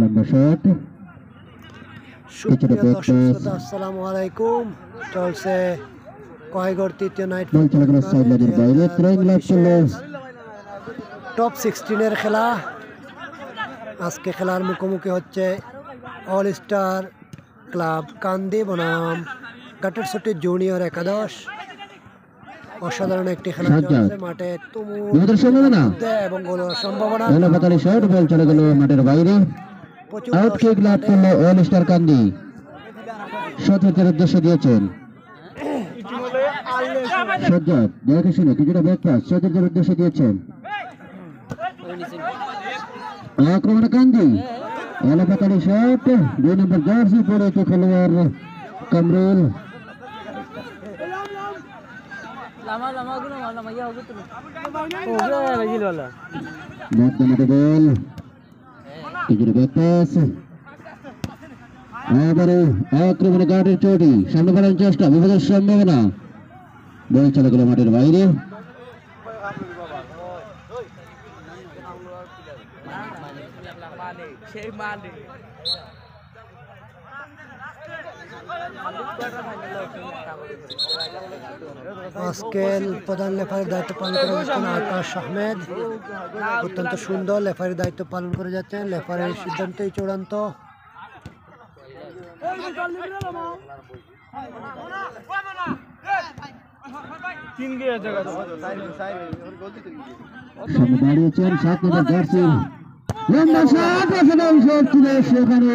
লম্বা শট সুপ্রিয় দর্শক শ্রোতা, আসসালামু আলাইকুম। চলছে কয়গড় তৃতীয় নাইট টপ 16-এর খেলা। আজকে খেলার মুখোমুখি হচ্ছে অল স্টার ক্লাব কান্দি বনাম গাটেরছড়ি জুনিয়র একাদশ। অসাধারণ একটি খেলা চলছে মাঠে, এবং গোলের সম্ভাবনা। মাঠের বাইরে আউট কিক লাভ করলো অল স্টার কান্দি। সতীর্থের উদ্দেশ্যে দিয়েছেন সজ্জাদ, দেখে শুনে কিছুটা ব্যাক পাস সতীর্থের উদ্দেশ্যে দিয়েছেন। আক্রমণে কান্দি, এলাপাতালি শট, 2 নম্বর জার্সি পরে খেলোয়াড় কামরুল। আক্রমণে গাটের চটি, সামনে বাড়ানোর চেষ্টা, বিপদের সম্ভাবনা। বল চলে গেল মাঠের বাইরে। আজকের প্রধান লেফারির দায়িত্ব পালন করে যাচ্ছেন আকাশ আহমেদ। অত্যন্ত সুন্দর লেফারির দায়িত্ব পালন করে যাচ্ছেন। লেফারির সিদ্ধান্তই চূড়ান্ত। দাঁড়িয়েছেন 7 নম্বর জার্সি, লম্বা শট, সেখানে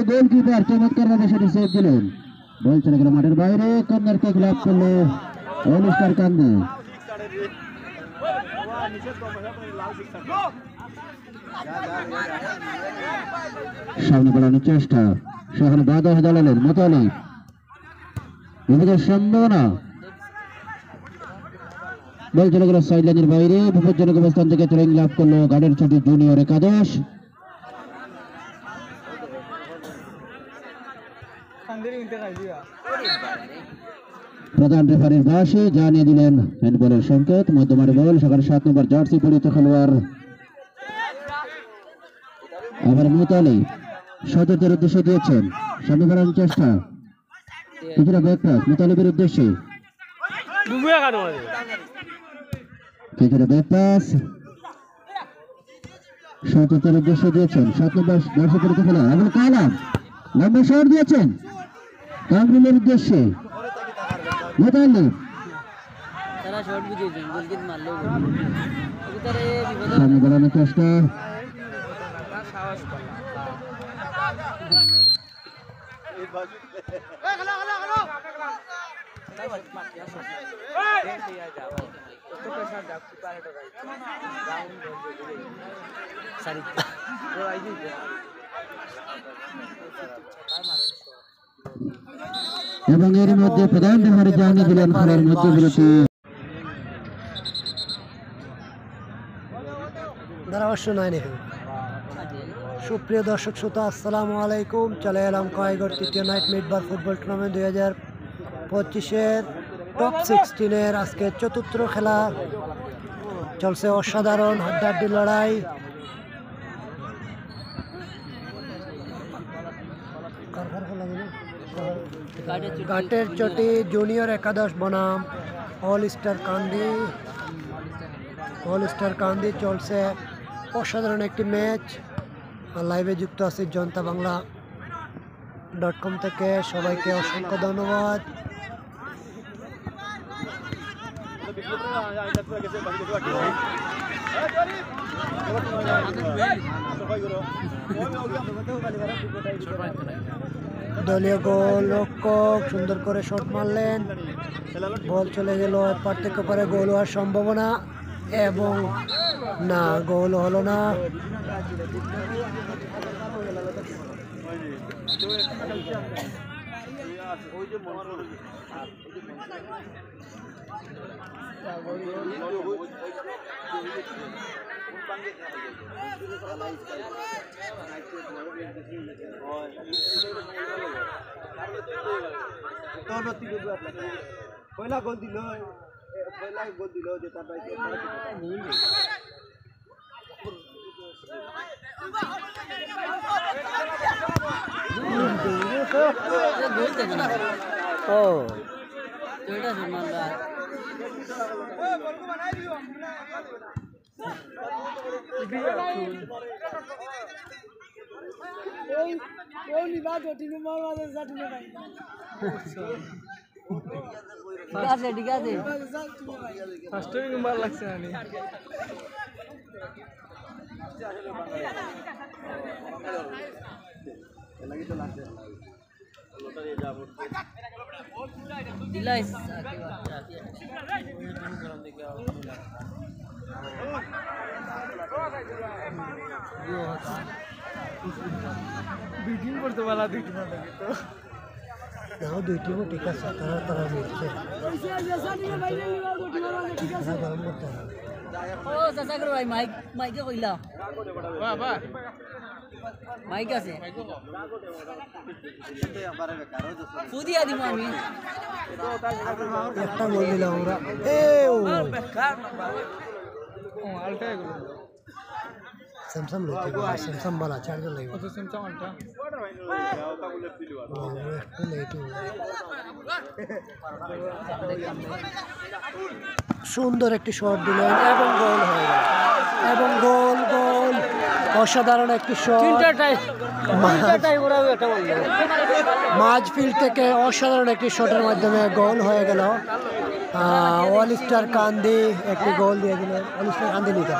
গোলকিপার চমৎকারভাবে সেটি সেভ দিলেন। বল চলে গেল মাঠের বাইরে। কর্নার কিক লাভ করলো অল স্টার কান্দি। সামনে বাড়ানোর চেষ্টা, সেখানে বাধা জ্বালালেন মোতালি, বিপদের সম্ভাবনা। বল চলে গেল সাইড লাইনের বাইরে। বিপজ্জনক অবস্থান থেকে ট্রেন লাভ করলো গাটেরছড়ি জুনিয়র একাদশ। প্রধান রেফারির বাসে জানিয়ে দিলেন হ্যান্ডবলের সংকেত। মধ্যমাঠে বল, সেখানে 7 নম্বর জার্সি পরিহিত খেলোয়াড় আবার মোতালি সতীর্থের উদ্দেশ্যে দিয়েছেন। সামনে বাড়ানোর চেষ্টা, কিছুটা ব্যাক পাস মোতালিবের উদ্দেশ্যে, কিছুটা ব্যাক পাস সতীর্থের উদ্দেশ্যে দিয়েছেন। 7 নম্বর জার্সি পরিহিত খেলোয়াড় আবুল কালাম, লম্বা শট দিয়েছেন কামরুলের উদ্দেশ্যে। মোতালি সামনে বাড়ানোর চেষ্টা, এবং এর মধ্যে প্রধান রেফারি জানিয়ে দিলেন খেলার মধ্যে বিরতি। সুপ্রিয় দর্শক শ্রোতা, আসসালামু আলাইকুম। চলে এলাম কয়গড় তৃতীয় নাইট মিডবার ফুটবল টুর্নামেন্ট 2025-এর টপ 16-এর আজকে চতুর্থ খেলা চলছে। অসাধারণ হাড্ডাহাড্ডি লড়াই। গাটেরছড়ি জুনিয়র একাদশ বনাম অল স্টার কান্দি চলছে অসাধারণ একটি ম্যাচ। লাইভে যুক্ত আছি জনতাবাংলা.com থেকে। সবাইকে অসংখ্য ধন্যবাদ। দলীয় গোলরক্ষক সুন্দর করে শট মারলেন, বল চলে গেল এপার থেকে ওপারে। গোল হওয়ার সম্ভাবনা, এবং না, গোল হলো না। পয়লা গোল দিল যে তারপরে ও ঠিক আছে ফার্স্ট টাইম ভালো লাগছে আমি দিলাইস বিগিন করতে পারা দুইটি না তো নাও দুইটি ঠিক আছে তারা তারা মিলছে গরম করতে ও চাচা করো ভাই মাইক মাইকে কইলা বাবা মাইক আছে ফুদিয়া দিমু আমি একটা গোল দিলাম আমরা এ ও আলটা এগুলো স্যামসাং লইতে গো স্যামসাং বালা চার্জার লাগবে তো স্যামসাং আলটা একটু লেট সুন্দর একটি শট দিলেন এবং গোল হয়ে গেল এবং গোল গোল অসাধারণ একটি শট মাঝ ফিল্ড থেকে অসাধারণ একটি শটের মাধ্যমে গোল হয়ে গেল অলিস্টার কান্দি একটি গোল দিয়ে দিলেন অলিস্টার কান্দি নিতে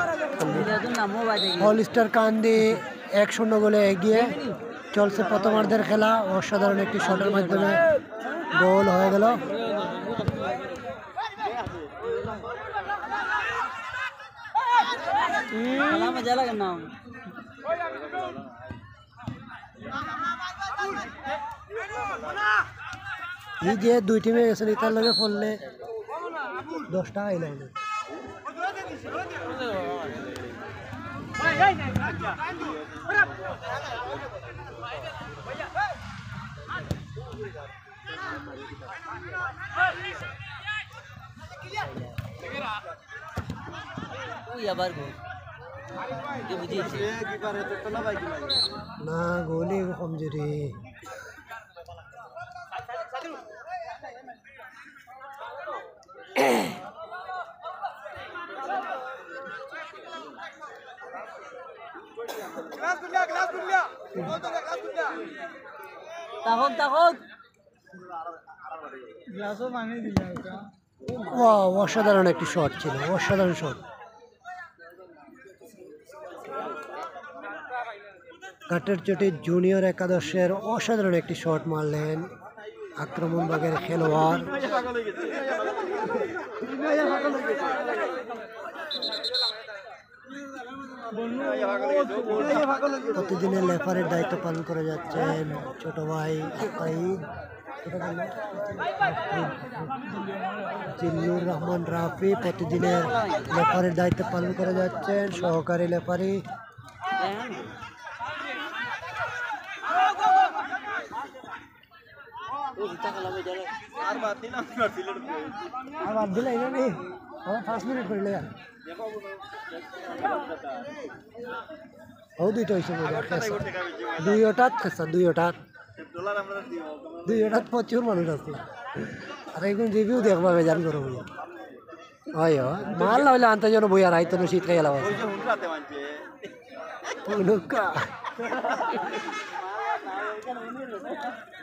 অলিস্টার কান্দি 1-0 গোলে এগিয়ে চলছে প্রথমার্ধের খেলা অসাধারণ একটি শটের মাধ্যমে গোল হয়ে গেল মজা লাগে না এই যে দুই টিমে গেছে ইতার লগে পড়লে 10 টাকা আইলাম না গোলি কমজোরি অসাধারণ একটি শট ছিল অসাধারণ শট কাটের চটি জুনিয়র একাদশের অসাধারণ একটি শট মারলেন আক্রমণ ভাগের খেলোয়াড় প্রতিদিনের লেফারের দায়িত্ব পালন করে যাচ্ছেন ছোট ভাই জিল্লুর রহমান রাফি প্রতিদিনের লেফারের দায়িত্ব পালন করে যাচ্ছেন সহকারী লেফারি আর দিলে 5 মিনিট করলে ও দুইটা হয়েছে দুইটাত প্রচুর মানুষ আছে আর এখন রিভিউ দেখবা বেজান করো হয় মাল না হইলে আনতে যেন বই আর আইতো শীত খাই গেলাম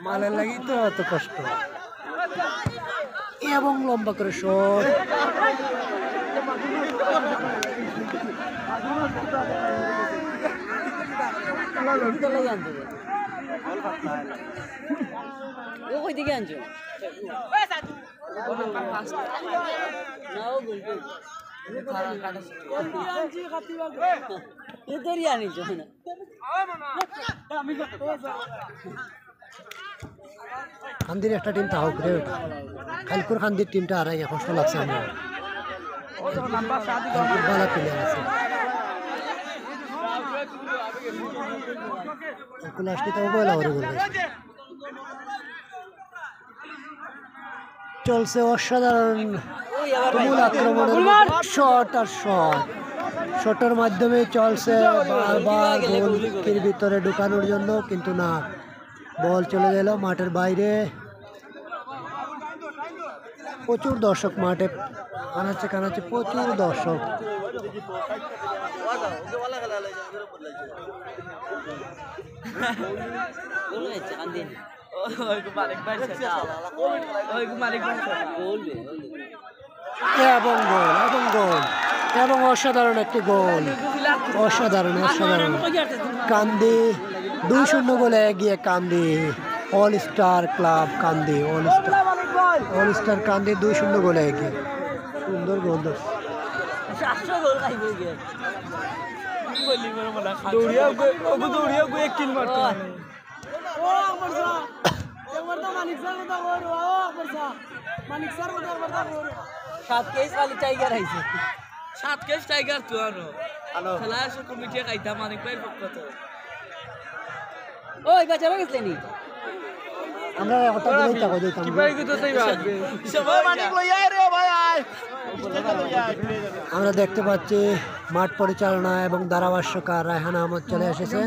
মালের লাগি তো এত কষ্ট এবং লম্বা করে শট দিকে আনছো খান্দির একটা টিম তাও করে কালকুর খান্দির টিমটা আর কষ্ট লাগছে আমরা ভালো প্লেয়ার আছে চলছে অসাধারণ আক্রমণের শট আর শট শটের মাধ্যমে চলছে বারবার গোলকির ভিতরে ঢুকানোর জন্য কিন্তু না বল চলে গেল মাঠের বাইরে। প্রচুর দর্শক মাঠে, কানাচ্ছে কানাচ্ছে প্রচুর দর্শক। এবং গোল এবং গোল এবং অসাধারণ একটি গোল, অসাধারণ অসাধারণ। কান্দি 2-0 গোলে এগিয়ে কান্দি অল স্টার ক্লাব কান্দি, অল স্টার কান্দি 2-0 গোলে এগিয়ে। সুন্দর গোল। আমরা কথা বলেই থাকো দিতাম। আমরা দেখতে পাচ্ছি মাঠ পরিচালনা এবং ধারাভাষ্যকার রায়হান আহমদ চলে এসেছেন।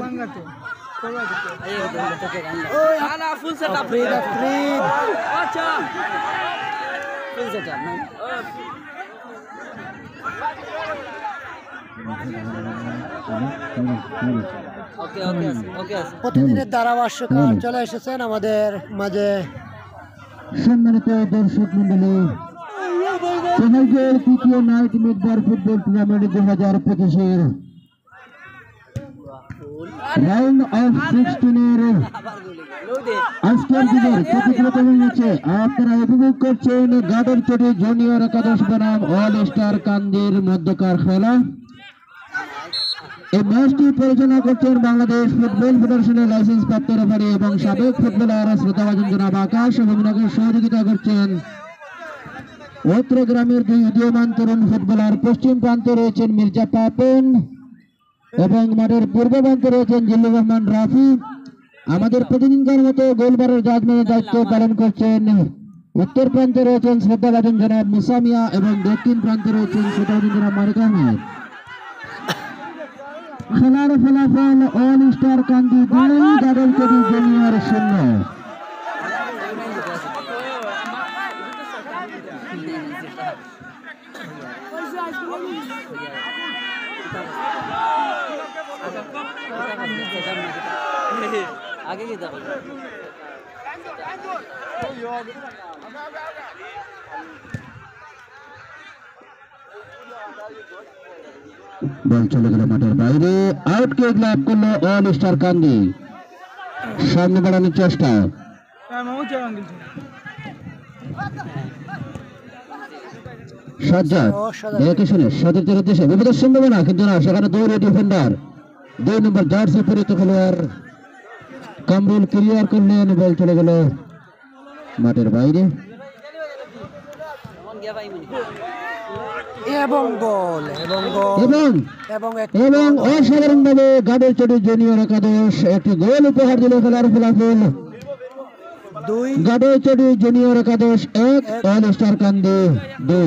প্রতিদিনের ধারাভাষ্যকার চলে এসেছেন আমাদের মাঝে। সম্মানিত দর্শক মন্ডলী, তৃতীয় নাইট মিডবার ফুটবল টুর্নামেন্ট 2025-এর রাউন্ড অফ 16 আজকের দিনের প্রতিযোগিতা হচ্ছে আপনারা উপভোগ করছেন গাদরচটি জুনিয়র একাদশ বনাম অল স্টার কান্দির মধ্যকার খেলা। এই ম্যাচটি পরিচালনা করছেন বাংলাদেশ ফুটবল ফেডারেশনের লাইসেন্স প্রাপ্ত রেফারি এবং সাবেক ফুটবলার শ্রোতাভাজন জনাব আকাশ এবং সহযোগিতা করছেন অত্র গ্রামের 2 উদীয়মান তরুণ ফুটবলার। পশ্চিম প্রান্তে রয়েছেন মির্জা পাপন এবং মাঠের পূর্ব প্রান্তে রয়েছেন জিল্লুর রহমান রাফি। আমাদের প্রতিদিনকার মতো গোলবারের জাজমেন্টের দায়িত্ব পালন করছেন উত্তর প্রান্তে রয়েছেন শ্রদ্ধাভাজন জনাব মুসামিয়া এবং দক্ষিণ প্রান্তে রয়েছেন শ্রদ্ধাভাজন জনাব মানিক আহমেদ। খেলার ফলাফল অল স্টার কান্দি 2, গাদরচটি জুনিয়র 0। आगे की तरफ বল চলে গেল মাঠের বাইরে, আউট কিক লাভ করলো অল স্টার কান্দি। সামনে বাড়ানোর চেষ্টা, সাজ্জাদ দেখে শুনে সতীর্থের উদ্দেশ্যে বিপদের সম্ভাবনা, কিন্তু না, সেখানে দৌড়ে ডিফেন্ডার 2 নম্বর জার্সি পরিহিত খেলোয়াড় কামরুল ক্লিয়ার করলেন। বল চলে গেল মাঠের বাইরে এবং গোল এবং অসাধারণভাবে গাদরচটি জুনিয়র একাদশ একটি গোল উপহার দিল। খেলার ফলাফল 2, গাদরচটি জুনিয়র একাদশ 1, অল স্টার কান্দি 2।